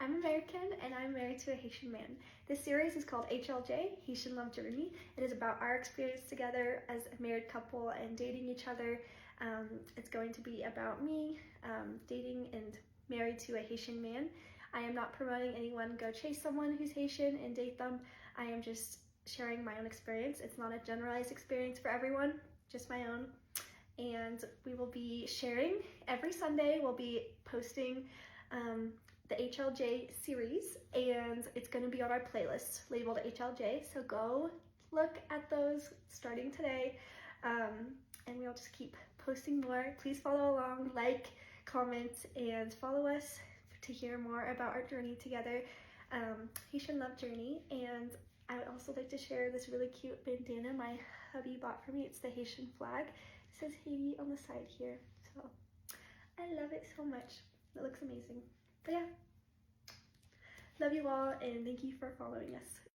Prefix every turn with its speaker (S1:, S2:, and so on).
S1: I'm American and I'm married to a Haitian man. This series is called HLJ, Haitian Love Journey. It is about our experience together as a married couple and dating each other. It's going to be about me dating and married to a Haitian man. I am not promoting anyone go chase someone who's Haitian and date them. I am just sharing my own experience. It's not a generalized experience for everyone, just my own. And we will be sharing every Sunday. We'll be posting the HLJ series, and it's going to be on our playlist labeled HLJ, so go look at those starting today, and we'll just keep posting more. Please follow along, like, comment, and follow us to hear more about our journey together, Haitian Love Journey. And I would also like to share this really cute bandana my hubby bought for me. It's the Haitian flag. It says Haiti on the side here, so I love it so much. It looks amazing. But yeah, love you all and thank you for following us.